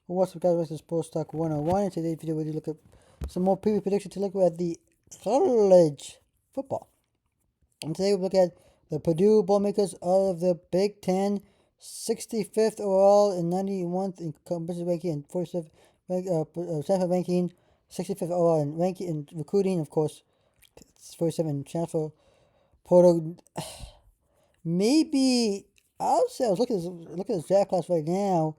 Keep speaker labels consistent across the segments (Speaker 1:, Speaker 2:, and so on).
Speaker 1: What's up, guys? Welcome to Sports Talk 101. In today's video, we're going to look at some more preview predictions to look at the college football. And today, we'll look at the Purdue Boilermakers of the Big Ten, 65th overall and 91st in competitive ranking and 47th ranking, 65th overall in ranking in recruiting, of course, 47 in transfer portal. Maybe I'll say I was looking at this draft class right now.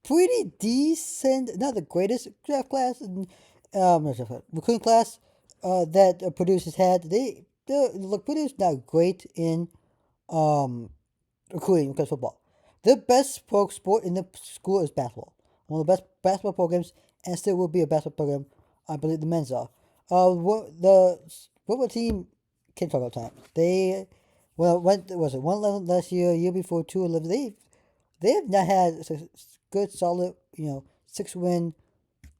Speaker 1: Pretty decent, not the greatest draft class, recruiting class that Purdue has had. Purdue's not great in recruiting because football. The best sport in the school is basketball. One of the best basketball programs, and still will be a basketball program. I believe the men's are. The football team can't talk about time. They went 1-11 last year before 2-11. They have not had a good, solid, 6-win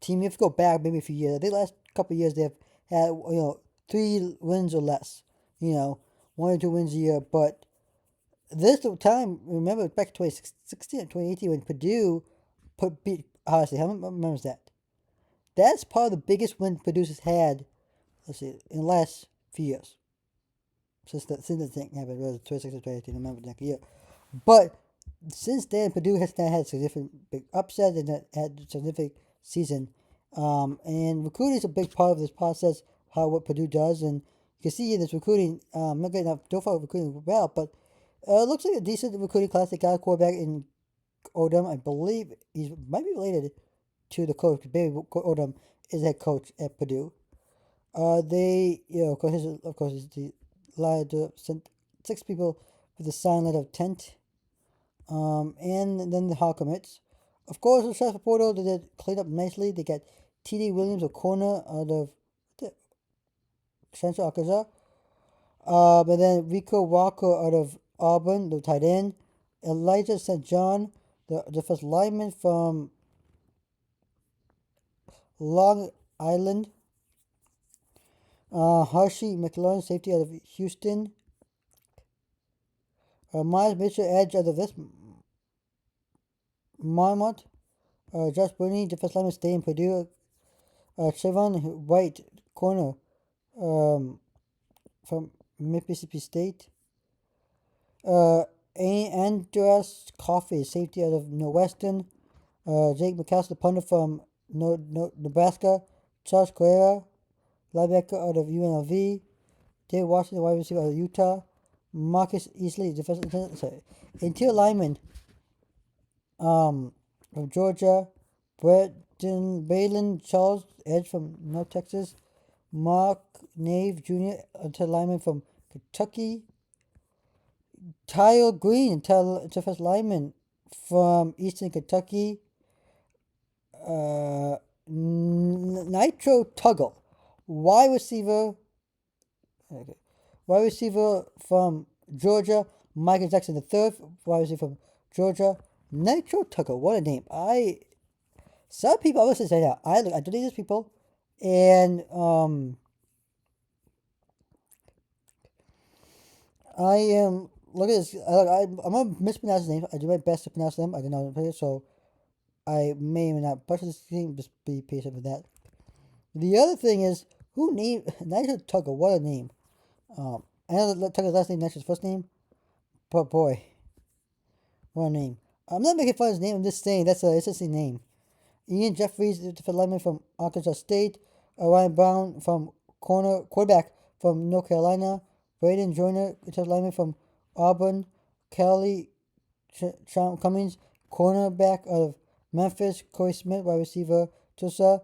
Speaker 1: team. If you go back maybe a few years, the last couple of years they've had 3 wins or less. 1 or 2 wins a year. But this time, remember back in 2016 and 2018 when Purdue beat Ohio State. How many remembers that? That's probably the biggest win Purdue has had. Let's see, in the last few years. Since the thing happened, it was 2016 2018. I remember that year. But since then, Purdue has not had significant big upset and had a significant season. And recruiting is a big part of this process, what Purdue does. And you can see in this recruiting, not good enough, don't follow recruiting well, but it looks like a decent recruiting class. They got a quarterback in Odom. I believe he might be related to the coach. Baby Odom is head coach at Purdue. They, of course, the sent 6 people with a signed letter of intent. And then the Hall commits. Of course, the transfer portal, they did clean up nicely. They got T.D. Williams, a corner out of Central Arkansas. But then Rico Walker out of Auburn, the tight end. Elijah St. John, the first lineman from Long Island. Hershey McLaurin, safety out of Houston. Miles Mitchell, edge out of this Marmot. Josh Burney, defense lineman, stay in Purdue. Trayvon White, corner from Mississippi State. Andreas Coffey, safety out of Northwestern. Jake McCaskill, punter from Nebraska. Charles Carrera, linebacker out of UNLV. Dave Washington, wide receiver out of Utah. Marcus Easley, interior lineman from Georgia. Braylon Charles, edge from North Texas. Mark Nave Jr., interior lineman from Kentucky. Tyle Green, defensive lineman from Eastern Kentucky. Nitro Tuggle, wide receiver. Okay. Wide receiver from Georgia. Michael Jackson III, wide receiver from Georgia. Nitro Tuggle, what a name. Some people, I was say that. I don't need these people. And I am, look at this. I'm going to mispronounce his name. I do my best to pronounce them. I don't know how to so I may or may not butcher this thing. Just be patient with that. The other thing is, who named Nitro Tuggle? What a name. I know Tucker's last name, Nitro's first name. But boy, what a name. I'm not making fun of his name. I'm just saying that's an interesting name. Ian Jeffries, defensive lineman from Arkansas State. Ryan Brown from quarterback from North Carolina. Braden Joyner, defensive lineman from Auburn. Kelly Cummings, cornerback of Memphis. Corey Smith, wide receiver, Tulsa.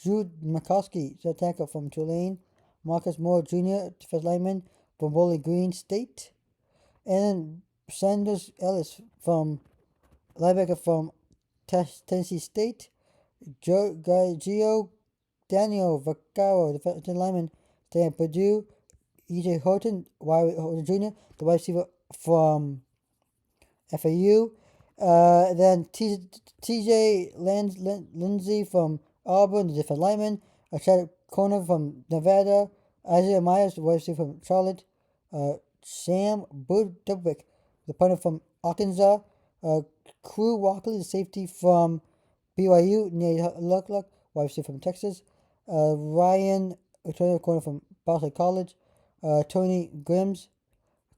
Speaker 1: Jude Makowski, attacker from Tulane. Marcus Moore Jr., defensive lineman from Bowling Green State. And Sanders Ellis, from linebacker from Tennessee State. Gio Daniel Vaccaro, defensive lineman, staying at Purdue. E.J. Horton, Jr., the wide receiver from FAU. Then T.J. Lindsey from Auburn, the defensive lineman. A shadow corner from Nevada. Isaiah Myers, the wide receiver from Charlotte. Sam Budwick, the punter from Arkansas. Crew Walkley, the safety from BYU. Nate Luck, wide receiver from Texas. Ryan, corner from Boston College. Tony Grims,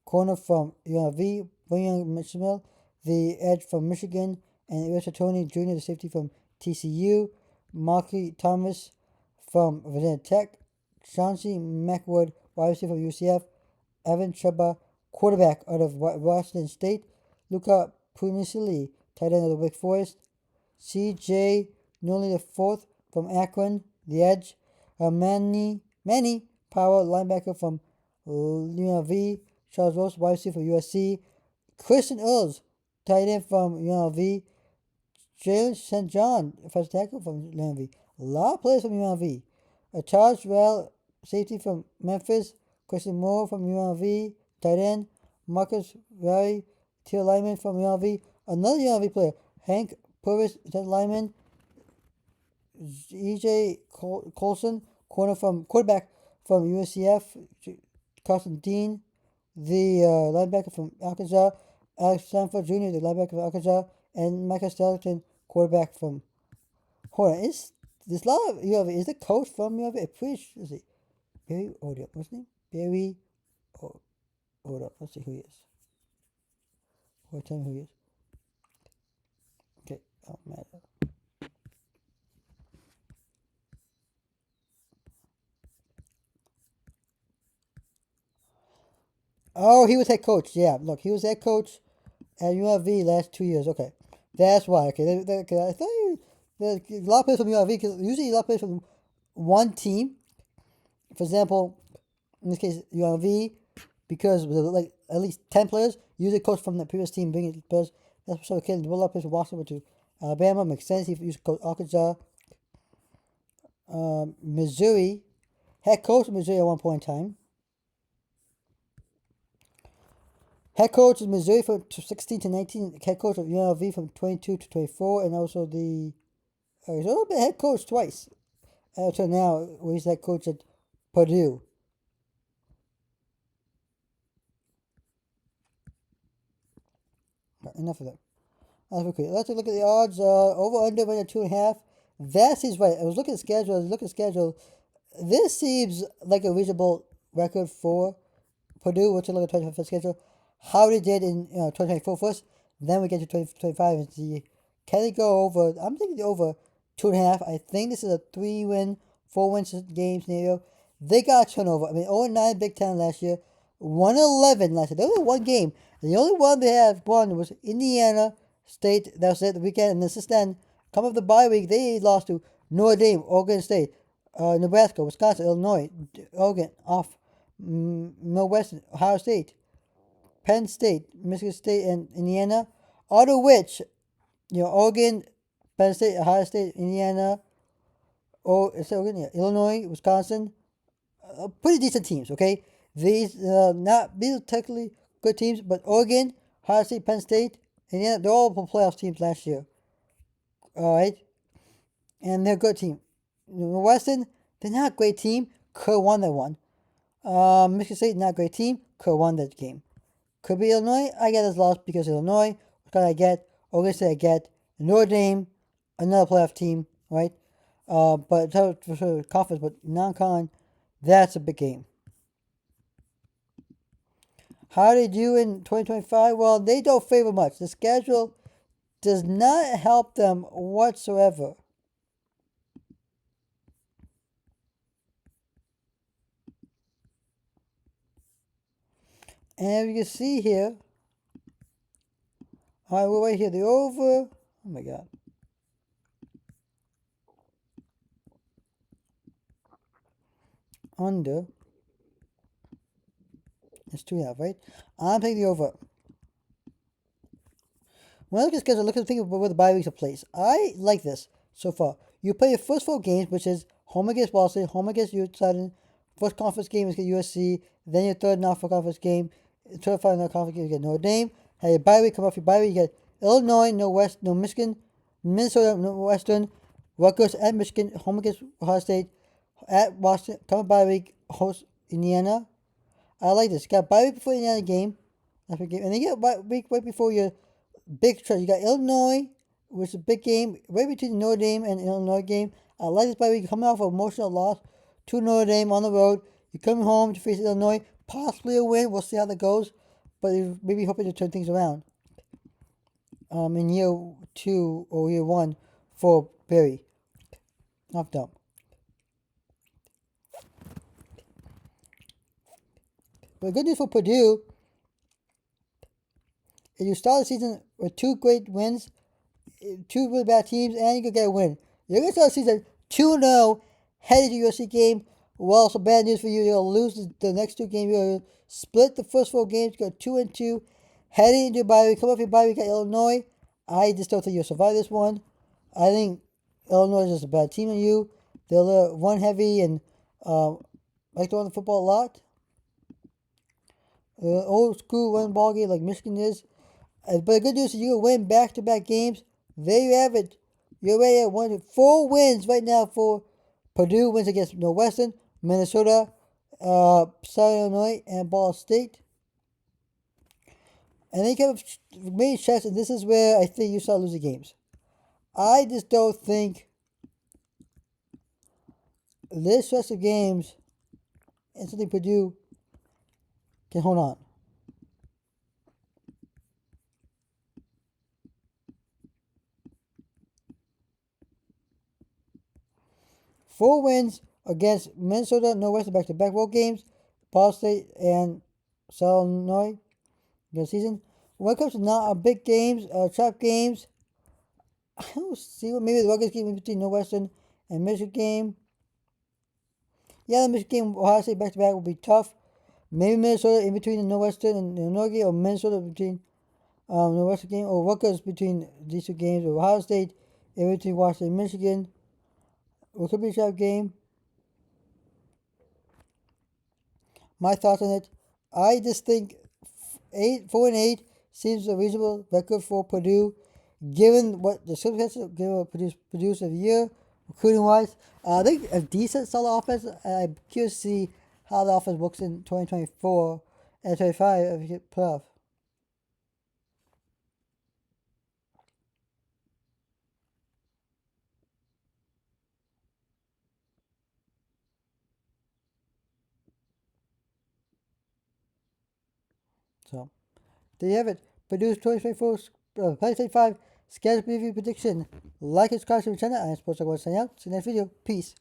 Speaker 1: corner from UNLV. William Mitchell, the edge from Michigan. And Richard Tony Jr., the safety from TCU. Marky Thomas from Virginia Tech. Chauncey McWood, wide receiver from UCF. Evan Chuba, quarterback out of Washington State. Luca Punisili, tight end of the Wake Forest. C.J. Nolly the fourth from Akron, the edge. Manny Powell, linebacker from UNLV. Charles Rose, wide receiver from USC. Christian Earls, tight end from UNLV. Jalen St. John, first tackle from UNLV. A lot of players from UNLV. Charles Rell, safety from Memphis. Christian Moore from UNLV, tight end. Marcus Ray, tier lineman from UNLV. Another UNLV player, Hank Purvis, tight lineman. E.J. Colson, quarterback from USCF. Carson Dean, the linebacker from Arkansas. Alex Sanford Jr., the linebacker from Arkansas. And Michael Stellington, quarterback from. Hold on, there's a lot of UNLV. Is the coach from UNLV? I'm pretty sure. Let's see. Barry Odell. What's his name? Barry. Oh, hold up. Let's see who he is. Tell me who he is. Okay. Oh, man. Oh, he was head coach. Yeah, look, he was head coach at UNLV last 2 years. Okay, that's why. Okay, I thought there's a lot of players from UNLV because usually a lot of players from one team. For example, in this case, UNLV, because like at least 10 players, usually coach from the previous team bringing players. That's so okay. A lot of players from Washington to Alabama. Makes sense. He used to coach Arkansas, Missouri, head coach of Missouri at one point in time. Head coach of Missouri from 16 to 19. Head coach of UNLV from 22 to 24. And also he's also been head coach twice. Until now, where he's head coach at Purdue. Enough of that. Okay, let's look at the odds. Over under right at 2.5. That seems right. I was looking at the schedule. This seems like a reasonable record for Purdue. We'll take a look at 2025 schedule. How they did in 2024 first. Then we get to 2025 and see can they go over. I'm thinking over 2.5. I think this is a 3-win, 4-win game scenario. They got turnover. I mean, 0-9 Big Ten last year, 1-11 last year. There was one game. And the only one they have won was Indiana State. That was it the weekend. And since then, come up the bye week, they lost to Notre Dame, Oregon State, Nebraska, Wisconsin, Illinois, Oregon, off Midwestern, Ohio State, Penn State, Michigan State, and Indiana. Out of which, Oregon, Penn State, Ohio State, Indiana, Illinois, Wisconsin, pretty decent teams. Okay, these are technically good teams, but Oregon, Ohio State, Penn State, Indiana, they're all playoff teams last year. All right, and they're a good team. Western, they're not a great team. Could won that one. Michigan State, not a great team. Could won that game. Could be Illinois. I get this loss because Illinois. What I get? Oregon State, I get Notre Dame, another playoff team, right? But for sure, conference, but non-con, that's a big game. How they do in 2025? Well, they don't favor much. The schedule does not help them whatsoever. And you can see here, all right, we're right here, the over, oh my God. Under, it's 2.5, right? I'm taking the over. When I look at the schedule, look at the thing where the bye weeks are placed. I like this so far. You play your first 4 games, which is home against Ball State, home against Utah, first conference game is against USC, then your third non-conference game, third final non-conference game, you get Notre Dame. Have your bye week, come off your bye week, you get Illinois, no Michigan, Minnesota, no Western, Rutgers at Michigan, home against Ohio State, at Washington, come off bye week, host Indiana. I like this. You got bye week before the Indiana game, and then you get bye week right before your big stretch. You got Illinois, which is a big game, right between the Notre Dame and Illinois game. I like this bye week coming off an emotional loss to Notre Dame on the road. You're coming home to face Illinois, possibly a win. We'll see how that goes, but you're maybe hoping to turn things around. In year 2 or year 1 for Barry. Not dumb. But good news for Purdue is you start the season with 2 great wins, 2 really bad teams, and you can get a win. You're going to start the season 2-0, headed to USC game. Well, some bad news for you. You're going to lose the next 2 games. You're going to split the first 4 games, go 2-2, heading into your bye week. Come off your bye week at Illinois. I just don't think you'll survive this one. I think Illinois is just a bad team on you. They're run heavy and like to run the football a lot. Old school run ball game like Michigan is. But the good news is you can win back-to-back games. There you have it. You're ready at 4 wins right now for Purdue. Wins against Northwestern, Minnesota, Southern Illinois, and Ball State. And then you kind of made checks, and this is where I think you start losing games. I just don't think this stretch of games and something Purdue can hold on. Four wins against Minnesota, Northwestern back-to-back road games, Ball State, and Southern Illinois this season. When it comes to not big games, trap games, I don't see what maybe the Rutgers game in between Northwestern and Michigan game. Yeah, the Michigan game, Ohio State back-to-back will be tough. Maybe Minnesota in between the Northwestern and Illinois game, or Minnesota between Northwestern game, or Rutgers between these 2 games, or Ohio State in between Washington and Michigan. It could be a trap game. My thoughts on it. I just think 4-8 seems a reasonable record for Purdue, given what the circumstances, given what Purdue's of the year, recruiting wise. I think a decent solid offense. I'm curious to see how the offense works in 2024 and 25 if you get playoff. So there you have it. Purdue's 2024, 2025 schedule preview prediction. Like and subscribe to the channel and sports. I want to sign out. See you next video. Peace.